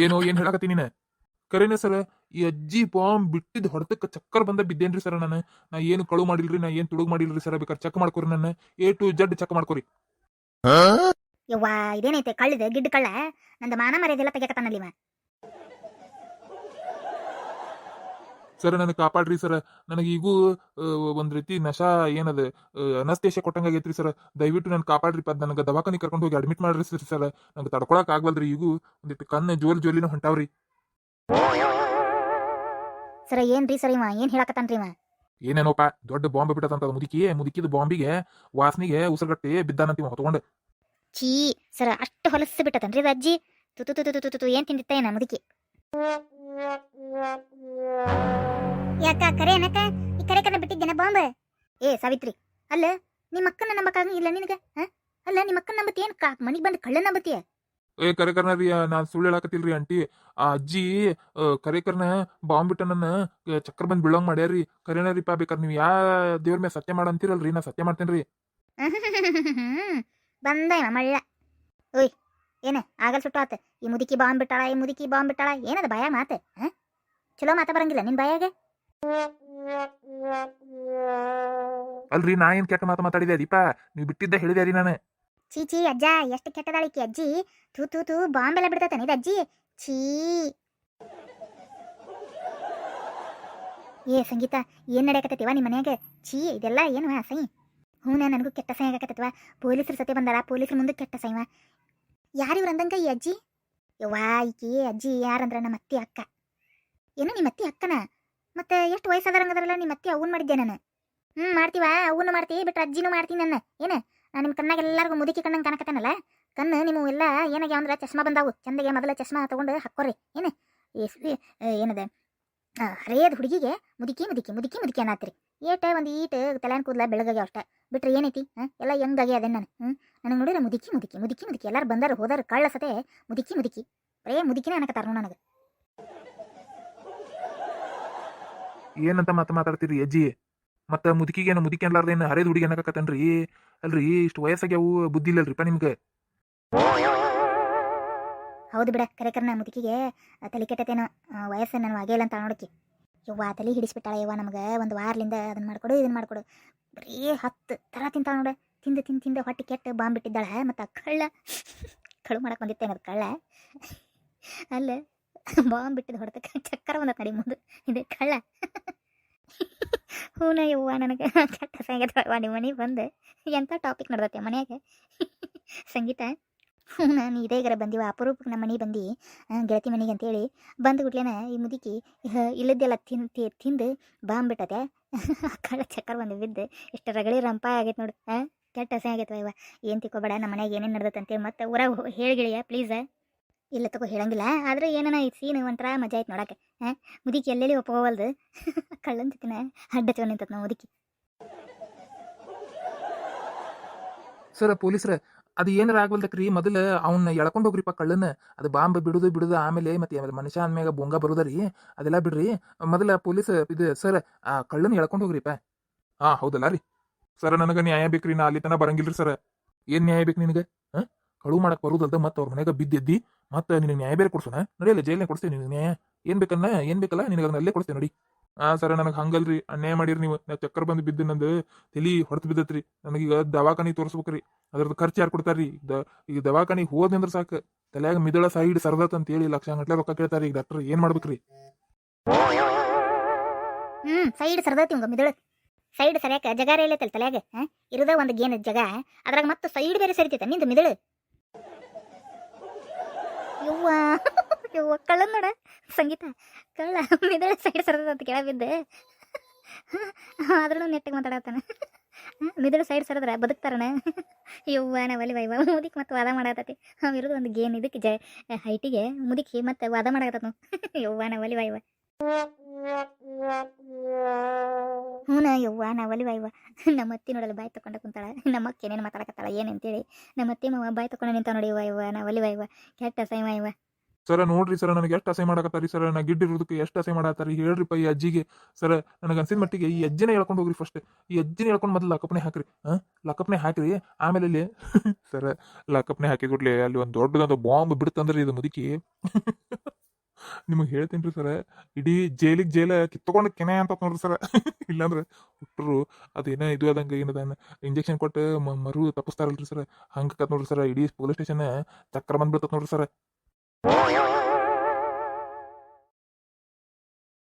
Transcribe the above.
ಏನೋ ಏನ್ ಹೇಳಕತ್ತೀನಿ ನೀನು? ಕರೇನೆ ಸರ್, ಈ ಅಜ್ಜಿ ಬಾಂಬ್ ಬಿಟ್ಟಿದ್ ಹೊಡೆತಕ್ಕೆ ಚಕ್ಕರ್ ಬಂದ ಬಿದ್ದೇನ್ರಿ ಸರ್. ನಾ ಏನು ಕಳು ಮಾಡಿಲ್ರಿ, ನಾ ಏನ್ ತುಡುಗ್ ಮಾಡಿಲ್ರಿ ಸರ್. ಬೇಕಾದ್ರೆ ಚೆಕ್ ಮಾಡ್ಕೊರಿ, ನನ್ನ A to Z ಚೆಕ್ ಮಾಡ್ಕೊರಿ. ಯವ್ವಾ ಇದೇನೈತೆ ಕಳ್ಳಿದೆ ಗಿಡ್ಡ ಕಳ್ಳ ನಂದು ಮಾನ ಮರ್ಯಾದೆಲ್ಲ ತೆಗಿಯಕತ್ತಾನಲ್ಲಿ ಇವ. ಸರ್ ನನಗೆ ಕಾಪಾಡ್ರಿ ಸರ್. ನನಗೆ ಈಗೂ ಒಂದ್ ರೀತಿ ನಶಾ ಏನದ ಅನಸ್ತೇಶ ಕೊಟ್ಟಂಗಾಗೈತ್ರಿ ಸರ್. ದಯವಿಟ್ಟು ನನ್ ಕಾಪಾಡ್ರಿ. ನನಗೆ ದವಾಖಾನಿ ಕರ್ಕೊಂಡು ಹೋಗಿ ಅಡ್ಮಿಟ್ ಮಾಡ್ರಿ ಸರ್. ನಂಗೆ ತಡ್ಕೊಳಕ್ ಆಗ್ವಲ್ರಿ. ಈಗೂ ಒಂದಿಟ್ಟು ಕಣ್ಣು ಜೋಲಿನ ಹೊಂಟಾವ್ರಿ. ಸರ ಏನ್ರಿ ಸರ್ ಇವ ಏನ್ ಹೇಳಕತ್ತಾನ್ರಿ ಇವ? ಏನೇನೋಪ ದೊಡ್ಡ ಬಾಂಬ್ ಬಿಟ್ಟದಂತ ಮುದುಕಿದ ಬಾಂಬಿಗೆ ವಾಸನಿಗೆ ಉಸಿರುಗಟ್ಟಿ ಬಿದ್ದಾನಂತೀವ ಹೊತ್ಕೊಂಡು. ಛೀ ಸರ ಅಷ್ಟು ಹೊಲಸು ಬಿಟ್ಟತನ್ರಿ ಇದು ಅಜ್ಜಿ. ತುತು ತುತು ತುತು ತುತು ಏನ್ ತಿಂದಿತ್ತ ಏನ ಮುದುಕಿ? ಯಾಕ ಕರೆ ಏನಕ್ಕ ಈ ಕರೆ ಕರೆ ಬಿಟ್ಟಿದ್ದೇನ ಬಾಂಬ್? ಏ ಸಾವಿತ್ರಿ, ಅಲ್ಲ ನಿಮ್ಮ ಅಕ್ಕನ ನಂಬಕ್ಕಾಗ ಇಲ್ಲ ನಿನಗ? ಅಲ್ಲ ನಿಮ್ಮ ಅಕ್ಕನ ನಂಬತಿ ಏನ್ ಮನಿಗ್ ಬಂದು ಕಳ್ಳ ನಂಬತಿಯ? ಕರೆ ಕರ್ನರಿ, ನಾನ್ ಸುಳ್ಳು ಹೇಳಾಕತಿಲ್ರಿ ಆಂಟಿ. ಆ ಅಜ್ಜಿ ಕರೆ ಕರ್ನ ಬಾಂಬ್ ಬಿಟ್ಟ ನನ್ನ ಚಕ್ರ ಬಂದ್ ಬೀಳಂಗ್ ಮಾಡ್ಯಾರಿ. ಕರೆನರಿಪಾ. ಬೇಕಾದ್ರೆ ನೀವು ಯಾ ದೇವ್ರ ಮೇಲೆ ಸತ್ಯ ಮಾಡಂತೀರಲ್ರಿ, ನಾ ಸತ್ಯ ಮಾಡ್ತೇನ್ರಿ. ಬಂದ ಇವ ಮಳ್ಳ. ಓಯ್ ಏನ ಆಗಲ್ ಸುಟ್ಟು ಆತ. ಈ ಮುದುಕಿ ಬಾಂಬ್ ಬಿಟ್ಟಾಳ, ಈ ಮುದುಕಿ ಬಾಂಬ್ ಬಿಟ್ಟಾಳ, ಏನದ ಬಾಯಾಗ ಮಾತ? ಚಲೋ ಮಾತ ಬರಂಗಿಲ್ಲ ನಿನ್ ಬಾಯಾಗ? ಅಲ್ರಿ, ನಾ ಏನ್ ಕೆಟ್ಟ ಮಾತಾಡಿದೆ ದೀಪ? ನೀವು ಬಿಟ್ಟಿದ್ದ ಹೇಳಿದೆ ರೀ ನಾನು. ಚೀ ಚೀ ಅಜ್ಜ ಎಷ್ಟು ಕೆಟ್ಟದಾಳಿಕಿ ಅಜ್ಜಿ. ತೂ ತೂ ತೂ ಬಾಂಬ್ ಎಲ್ಲ ಬಿಡ್ತಾನೆ ಇದು ಅಜ್ಜಿ. ಛೀ. ಏ ಸಂಗೀತ, ಏನ್ ನಡೆಯಕತ್ತೈತಿವ ನಿಮ್ಮ ಮನ್ಯಾಗ? ಛೀ ಇದೆಲ್ಲ ಏನು ಸೈ? ಹ್ಞೂ ನನಗೂ ಕೆಟ್ಟ ಸೈ ಆಗಕತ್ತೈತಿವ. ಪೊಲೀಸರು ಸತೆ ಬಂದಾರ, ಪೊಲೀಸರು ಮುಂದೆ ಕೆಟ್ಟ ಸೈವ. ಯಾರಿವ್ರು ಅಂದಂಗ ಈ ಅಜ್ಜಿ? ಯವ್ವಾ ಈಕಿ ಅಜ್ಜಿ ಯಾರಂದ್ರ ನಮ್ಮ ಅತ್ತಿ ಅಕ್ಕ. ಏನು ನಿಮ್ಮ ಅತ್ತಿ ಅಕ್ಕನ? ಮತ್ತೆ ಎಷ್ಟು ವಯಸ್ಸಾದರಂಗದ್ರಲ್ಲ ನಿಮ್ಮ ಅತ್ತಿ ಅವನ್ ಮಾಡಿದ್ದೆ ನಾನು. ಮಾಡ್ತೀವ, ಅವನು ಮಾಡ್ತೀವಿ ಬಿಟ್ರೆ ಅಜ್ಜಿನೂ ಮಾಡ್ತೀನಿ ನನ್ನ. ಏನ ನಾನು ನಿಮ್ಮ ಕಣ್ಣಾಗ ಎಲ್ಲರಿಗೂ ಮುದುಕಿ ಕಣ್ಣಂಗೆ ಕಾಣಕತ್ತೇನಲ್ಲ? ಕಣ್ಣು ನೀವು ಎಲ್ಲ ಏನಾಗ್ಯಾವ ಅಂದ್ರೆ ಚಶ್ಮಾ ಬಂದಾವು. ಚಂದಗೆ ಮೊದಲ ಚಶ್ಮಾ ತಗೊಂಡು ಹಾಕ್ಕೊರಿ. ಏನು ಏನದ ಹರೇದ್ ಹುಡುಗಿಗೆ ಮುದುಕಿ ಮುದುಕಿ ಮುದುಕಿ ಮುದುಕಿ ಅನ್ನತ್ರಿ. ಏಟ ಒಂದು ಈಟ್ ತಲೆನ್ ಕೂದಲ ಬೆಳಗಾಗ್ಯಾವ ಅಷ್ಟ. ಬಿಟ್ರೆ ಏನೈತಿ ಎಲ್ಲ ಹೆಂಗಾಗಿ ಅದೇನು ನಾನು. ನನಗೆ ನೋಡಿದ್ರೆ ಮುದುಕಿ ಮುದುಕಿ ಮುದುಕಿ ಮುದುಕಿ ಎಲ್ಲಾರು ಬಂದಾರು ಹೋದಾರು ಕಳ್ಳ ಸತೆ ಮುದುಕಿ ಮುದುಕಿ ಬರೇ ಮುದುಕಿನೇ ಅನ್ನಕತ್ತಾರ ನನಗೆ. ಏನಂತ ಮಾತಾಡ್ತೀರಿ ಅಜ್ಜಿ? ಮತ್ತ ಮುದುಕಿಗೇನು ಮುದುಕಿ ಅನ್ಲಾರ್ದೇನು ಹರೇದ್ ಹುಡುಗಿ ಅನ್ನಕತ್ತನ್ರಿ? ಅಲ್ರಿ, ಇಷ್ಟು ವಯಸ್ಸಾಗ್ಯಾವು, ಬುದ್ಧಿ ಇಲ್ಲಲ್ರಿಪ್ಪ ನಿಮ್ಗೆ? ಹೌದು ಬಿಡ, ಕರೆಕರ್ನ ಮುದುಕಿಗೆ ತಲೆ ಕೆಟ್ಟತೇನೋ. ವಯಸ್ಸು ನಾನು ಆಗೇ ಅಂತ ನೋಡಕ್ಕೆ. ಯವ್ವ ತಲೆ ಹಿಡಿಸ್ಬಿಟ್ಟಾಳ ಯವ್ವ ನಮಗೆ. ಒಂದು ವಾರಲಿಂದ ಅದನ್ನ ಮಾಡ್ಕೊಡು ಇದನ್ನ ಮಾಡ್ಕೊಡು ಬರೀ 10 ಥರ ತಿಂತಾಳ ನೋಡ. ತಿಂದು ತಿಂದು ತಿಂದು ಹೊಟ್ಟೆ ಕೆಟ್ಟು ಬಾಂಬ್ ಬಿಟ್ಟಿದ್ದಾಳೆ. ಮತ್ತು ಕಳ್ಳ ಕಳು ಮಾಡಕ್ಕೆ ಬಂದಿತ್ತೇನೆ ಅದು ಕಳ್ಳ. ಅಲ್ಲ ಬಾಂಬ್ ಬಿಟ್ಟಿದ್ದು ಹೊಡೆದಕ್ಕೆ ಚಕ್ಕರ ಬಂದ ನಡಿ ಮುಂದೆ ಇದೆ ಕಳ್ಳ. ಹೂನ ಯವ್ವ ನನಗೆ ಕೆಟ್ಟ ಸಂಗೀತವ ನಿಮ್ಮ ಮನೆಗೆ ಬಂದು ಎಂಥ ಟಾಪಿಕ್ ನಡೆದತ್ತೆ ಮನೆಯಾಗ. ಸಂಗೀತ ನಾನು ಇದೇಗರ ಬಂದಿವ ಅಪರೂಪಕ್ಕೆ ನಮ್ಮ ಮನೆಗೆ ಬಂದು ಗೆಳತಿ ಮನೆಗೆ ಅಂತೇಳಿ ಬಂದು ಗುಟ್ಲೇನ ಈ ಮುದುಕಿ ಇಲ್ಲದ್ದೆಲ್ಲ ತಿಂದು ಬಾಂಬ್ ಬಿಟ್ಟತೆ. ಕಳ್ಳ ಚಕ್ಕರ್ ಬಂದು ಬಿದ್ದು ಇಷ್ಟು ರಗಳಿ ರಂಪ ಆಗೈತೆ ನೋಡು. ಕೆಟ್ಟ ಹಸೆ ಆಗೈತವ ಇವ. ಏನು ತಿಕ್ಕೋಬೇಡ, ನಮ್ಮ ಮನೆಯಾಗ ಏನೇನು ನಡೆದತ್ತಂತೇಳಿ ಮತ್ತೆ ಊರಾಗ ಹೇಳಿಗಳಿಯ ಪ್ಲೀಸ. ಇಲ್ಲ ತಗೋ ಹೇಳಂಗಿಲ್ಲ, ಆದ್ರೆ ಏನನ ಈ ಸೀನ್ ಒಂಥರ ಮಜಾ ಆಯ್ತು ನೋಡಕ್ಕೆ. ಮುದುಕಿ ಎಲ್ಲೆಲ್ಲಿ ಒಪ್ಕೋವಲ್ದು ಕಳ್ಳನ ಜೊತೆನ ಅಡ್ಡ ಚೋ ನಿಂತತ್ ನಾವು ಮುದುಕಿ. ಸರ್ ಪೊಲೀಸ್ರ, ಅದು ಏನಾರ ಆಗ್ವಲ್ದಕ್ರಿ, ಮೊದಲು ಅವ್ನ ಎಳ್ಕೊಂಡು ಹೋಗ್ರಿಪ್ಪ ಕಳ್ಳನ. ಅದು ಬಾಂಬ್ ಬಿಡುದು ಆಮೇಲೆ ಮತ್ತೆ ಮನುಷ್ಯ ಅಂದ್ಮ್ಯಾಗ ಬೊಂಗ ಬರುದರಿ, ಅದೆಲ್ಲ ಬಿಡ್ರಿ. ಮೊದಲ ಪೊಲೀಸ್ ಇದು ಸರ್ ಆ ಕಳ್ಳನ ಎಳ್ಕೊಂಡು ಹೋಗ್ರಿಪ್ಪ. ಹೌದಲ್ಲ ರೀ ಸರ್, ನನಗೆ ನ್ಯಾಯ ಬೇಕ್ರಿ. ನಾ ಅಲ್ಲಿ ತನ ಬರಂಗಿಲ್ರಿ ಸರ್. ಏನ್ ನ್ಯಾಯ ಬೇಕು ನಿನಗೆ? ಕಳು ಮಾಡಕ್ ಬರುದಲ್ದ ಮತ್ತೆ ಅವ್ರ ಮನೆಯಾಗ ಬಿದ್ದೆದ್ದಿ ಮತ್ತೆ ನಿನಗೆ ನ್ಯಾಯ ಬೇರೆ ಕೊಡ್ಸೋಣ? ನಡೆಯಲ್ಲ, ಜೈಲ್ನಾಗ ಕೊಡ್ಸ್ತೇನೆ ನಿನಗೆ ನ್ಯಾಯ. ಏನ್ ಬೇಕಲ್ಲ ನಿನಗೆ ಅದನ್ನ ಅಲ್ಲೇ ಕೊಡ್ಸ್ತೇನೆ ನೋಡಿ. ಸರ್ ನನಗೆ ಹಂಗಲ್ರಿ, ಅನ್ಯಾಯ ಮಾಡಿರಿ ನೀವು. ನಾ ಚಕ್ಕರ್ ಬಂದು ಬಿದ್ದು ನಂದು ತಲಿ ಹೊಡೆದು ಬಿದ್ದತ್ರಿ. ನನಗೀಗ ದವಾಖಾನಿ ತೋರಿಸ್ಬೇಕ್ರಿ. ಅದ್ರದ್ದು ಖರ್ಚು ಯಾರು ಕೊಡ್ತಾರ್ರಿ? ಈಗ ದವಾಖಾನಿಗೆ ಹೋದ್ನಂದ್ರ ಸಾಕು ತಲೆಯಾಗ ಮಿದಳ ಸೈಡ್ ಸರ್ದತ್ ಅಂತ ಹೇಳಿ ಲಕ್ಷಗಟ್ಟಲೆ ರೊಕ್ಕ ಕೇಳ್ತಾರ. ಈಗ ಡಾಕ್ಟರ್ ಏನ್ ಮಾಡ್ಬೇಕ್ರಿ? ಸೈಡ್ ಸರ್ದತಿ ಹಂಗ ಮಿದಳ ಸೈಡ್ ಸರಿಯಾಕ ಜಗಾರ ಇಲ್ಲೈತಲ್ ತಲೆಯಾಗ. ಇರದ ಒಂದು ಗೇನ್ ಜಗ, ಅದ್ರಾಗ ಮತ್ತೆ ಸೈಡ್ ಬೇರೆ ಸರಿತೈತ ನಿಂದು ಮಿದಳು. ಯವ್ವ ಯವ್ವ ಕಳ್ಳ ನೋಡ ಸಂಗೀತ, ಕಳ್ಳ ಮಿದಳ ಸೈಡ್ ಸರ್ದತ ಅಂತ ಕೇಳ ಬಿದ್ದೆ. ಆದ್ರೂ ನೆಟ್ಟಿಗೆ ಮಾತಾಡತ್ತಾನ. ಮಿದಳು ಸೈಡ್ ಸರದ್ರ ಬದುಕ್ತಾರಣ. ಯವ್ವ ನಾವಲ್ಲಿ ವೈವ ಮುದಿಕ್ ಮತ್ತೆ ವಾದ ಮಾಡಾತತಿ. ಇರೋದು ಒಂದು ಗೇನ್ ಇದಕ್ಕೆ ಹೈಟಿಗೆ ಮುದುಕಿ ಮತ್ತೆ ವಾದ ಮಾಡಾಕತ್ತ. ಯವ್ವ ನಾವಲ್ಲಿ ವೈವ. ಹ್ಞೂ ಯವ್ವ ನಾವಲ್ಲಿ ವೈವ. ನಮ್ಮ ಅತ್ತಿ ನೋಡಲ್ಲ ಬಾಯಿ ತಕೊಂಡ ಕುಂತಾಳ. ನಮ್ಮ ಅಕ್ಕ ಏನೇನು ಮಾತಾಡಕತ್ತಾಳ ಏನಂತೇಳಿ ನಮ್ಮ ಅತ್ತಿ ಮಾವ ಬಾಯಿ ತಕೊಂಡ ನಿಂತ ನೋಡಿ. ವೈವ ನಾವಲ್ಲಿ ವೈವ ಕೆಟ್ಟ ಸೈ ವೈವ. ಸರ ನೋಡ್ರಿ ಸರ್, ನನಗೆ ಎಷ್ಟು ಅಸಹ್ಯ ಮಾಡಕತ್ತಾರಿ ಸರ್. ನಾ ಗಿಡ್ಡಿರೋದಕ್ಕೆ ಎಷ್ಟು ಅಸಹ್ಯ ಮಾಡತ್ತಾರಿ ಹೇಳ್ರಿಪ್ಪ ಈ ಅಜ್ಜಿಗೆ. ಸರ್ ನನಗೆ ಅನ್ಸಿದ ಮಟ್ಟಿಗೆ ಈ ಅಜ್ಜಿನ ಹೇಳ್ಕೊಂಡು ಹೋಗ್ರಿ ಫಸ್ಟ್. ಈ ಅಜ್ಜಿನ ಹೇಳ್ಕೊಂಡು ಮೊದಲು ಲಾಕಪ್ನೆ ಹಾಕ್ರಿ. ಲಾಕಪ್ನೆ ಹಾಕ್ರಿ. ಆಮೇಲೆ ಇಲ್ಲಿ ಸರ್ ಲಾಕಪ್ನೆ ಹಾಕಿದ್ಬಿಡ್ಲಿ ಅಲ್ಲಿ ಒಂದು ದೊಡ್ಡದೊಂದು ಬಾಂಬ್ ಬಿಡ್ತಂದ್ರಿ ಇದು ಮುದುಕಿ. ನಿಮಗೆ ಹೇಳ್ತೀನಿ ಸರ, ಇಡೀ ಜೈಲಿಗೆ ಜೈಲ ಕಿತ್ತಕೊಂಡು ಕೆನೆ ಅಂತ ನೋಡ್ರಿ ಸರ. ಇಲ್ಲಾಂದ್ರೆ ಹುಟ್ಟರು ಅದೇನ ಇದು ಆದಂಗೆ ಏನದ ಇಂಜೆಕ್ಷನ್ ಕೊಟ್ಟು ಮರು ತಪ್ಪಿಸ್ತಾರಲ್ರಿ ಸರ್, ಹಂಗೆ ನೋಡ್ರಿ ಸರ್, ಇಡೀ ಪೊಲೀಸ್ ಸ್ಟೇಷನ್ ಚಕ್ರ ಬಂದ್ಬಿಡ್ತದ ನೋಡ್ರಿ ಸರ್.